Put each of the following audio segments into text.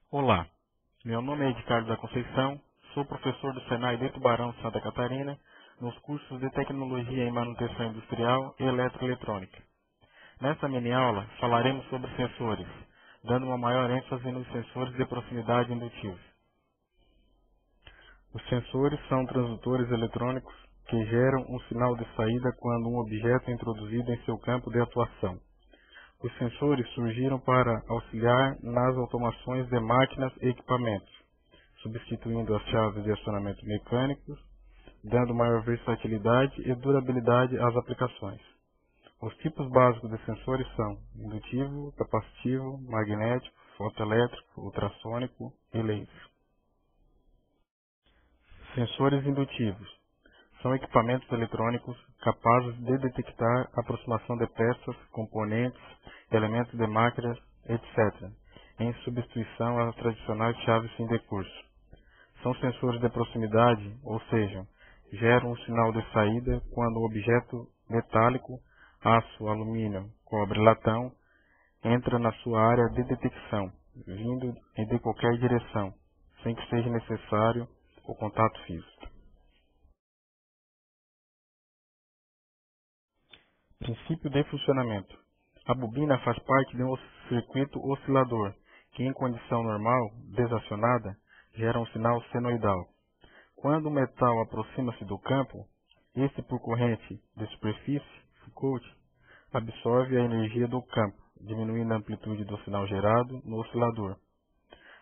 Olá, meu nome é Edcardo da Conceição, sou professor do Senai de Tubarão, Santa Catarina, nos cursos de Tecnologia em Manutenção Industrial e Eletroeletrônica. Nesta mini-aula, falaremos sobre sensores, dando uma maior ênfase nos sensores de proximidade indutivos. Os sensores são transdutores eletrônicos que geram um sinal de saída quando um objeto é introduzido em seu campo de atuação. Os sensores surgiram para auxiliar nas automações de máquinas e equipamentos, substituindo as chaves de acionamento mecânicos, dando maior versatilidade e durabilidade às aplicações. Os tipos básicos de sensores são indutivo, capacitivo, magnético, fotoelétrico, ultrassônico e laser. Sensores indutivos são equipamentos eletrônicos capazes de detectar a aproximação de peças, componentes, elementos de máquinas, etc., em substituição às tradicionais chaves fim de curso. São sensores de proximidade, ou seja, geram um sinal de saída quando o objeto metálico, aço, alumínio, cobre, latão, entra na sua área de detecção, vindo de qualquer direção, sem que seja necessário o contato físico. Princípio de funcionamento. A bobina faz parte de um circuito oscilador, que em condição normal, desacionada, gera um sinal senoidal. Quando o metal aproxima-se do campo, este por corrente de superfície, Foucault, absorve a energia do campo, diminuindo a amplitude do sinal gerado no oscilador.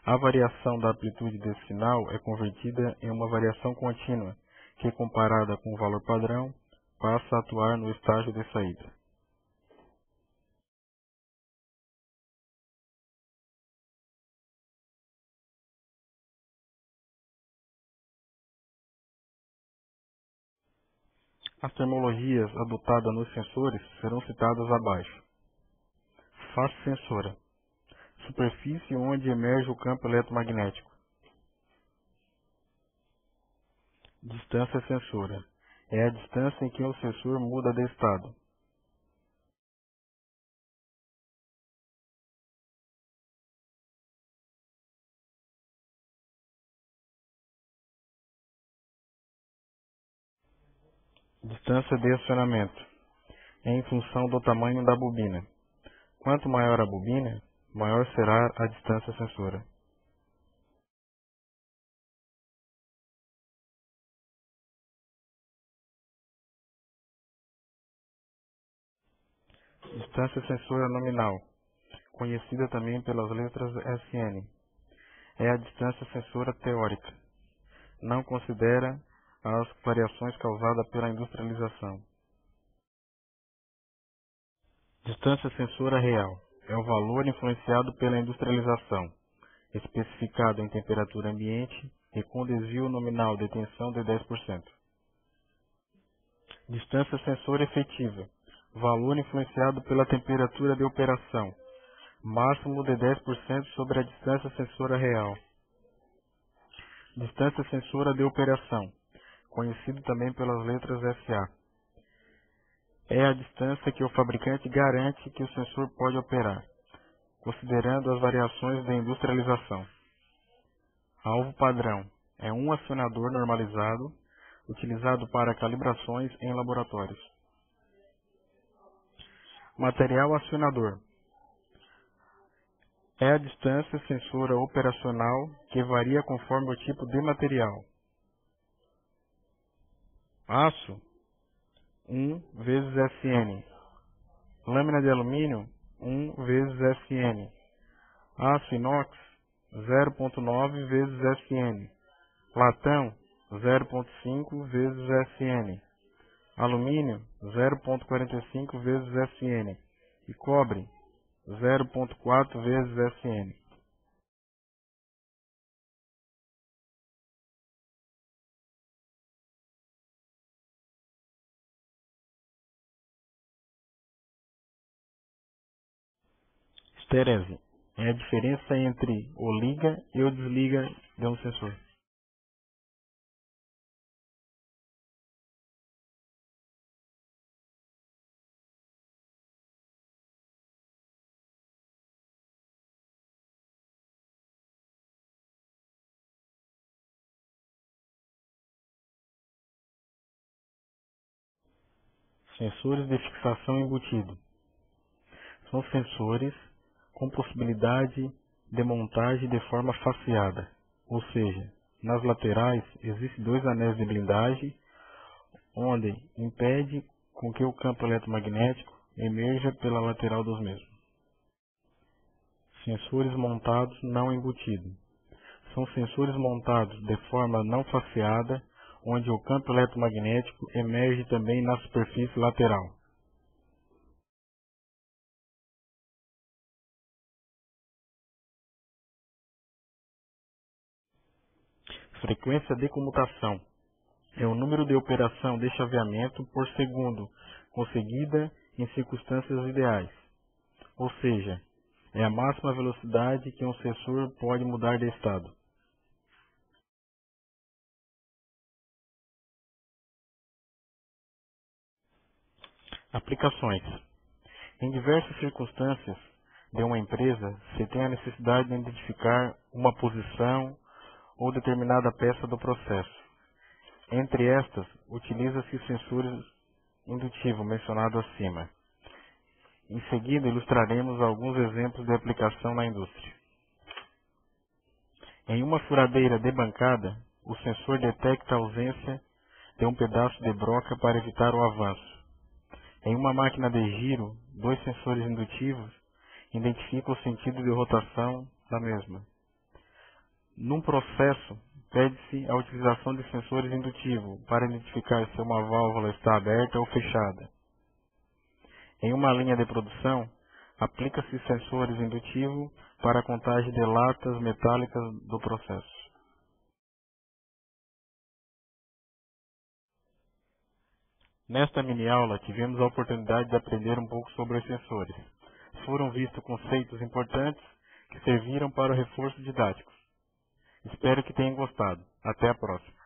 A variação da amplitude desse sinal é convertida em uma variação contínua, que comparada com o valor padrão, passa a atuar no estágio de saída. As terminologias adotadas nos sensores serão citadas abaixo. Face sensora. Superfície onde emerge o campo eletromagnético. Distância sensora. É a distância em que o sensor muda de estado. Distância de acionamento. É em função do tamanho da bobina. Quanto maior a bobina, maior será a distância sensora. Distância sensora nominal, conhecida também pelas letras SN. É a distância sensora teórica. Não considera as variações causadas pela industrialização. Distância sensora real é o valor influenciado pela industrialização, especificado em temperatura ambiente e com desvio nominal de tensão de 10%. Distância sensora efetiva, valor influenciado pela temperatura de operação, máximo de 10% sobre a distância sensora real. Distância sensora de operação, conhecido também pelas letras SA. É a distância que o fabricante garante que o sensor pode operar, considerando as variações de industrialização. Alvo padrão é um acionador normalizado, utilizado para calibrações em laboratórios. Material acionador é a distância sensora operacional que varia conforme o tipo de material. Aço, 1 vezes SN. Lâmina de alumínio, 1 vezes SN. Aço inox, 0,9 vezes SN. Latão, 0,5 vezes SN. Alumínio, 0,45 vezes SN. E cobre, 0,4 vezes SN. Estérese é a diferença entre o liga e o desliga de um sensor. Sensores de fixação embutido. São sensores com possibilidade de montagem de forma faceada, ou seja, nas laterais existem dois anéis de blindagem, onde impede com que o campo eletromagnético emerja pela lateral dos mesmos. Sensores montados não embutidos. São sensores montados de forma não faceada, onde o campo eletromagnético emerge também na superfície lateral. Frequência de comutação é o número de operação de chaveamento por segundo, conseguida em circunstâncias ideais. Ou seja, é a máxima velocidade que um sensor pode mudar de estado. Aplicações. Em diversas circunstâncias de uma empresa, se tem a necessidade de identificar uma posição ou determinada peça do processo. Entre estas, utiliza-se sensores indutivos mencionados acima. Em seguida, ilustraremos alguns exemplos de aplicação na indústria. Em uma furadeira de bancada, o sensor detecta a ausência de um pedaço de broca para evitar o avanço. Em uma máquina de giro, dois sensores indutivos identificam o sentido de rotação da mesma. Num processo, pede-se a utilização de sensores indutivos para identificar se uma válvula está aberta ou fechada. Em uma linha de produção, aplica-se sensores indutivos para a contagem de latas metálicas do processo. Nesta mini-aula, tivemos a oportunidade de aprender um pouco sobre os sensores. Foram vistos conceitos importantes que serviram para o reforço didático. Espero que tenham gostado. Até a próxima.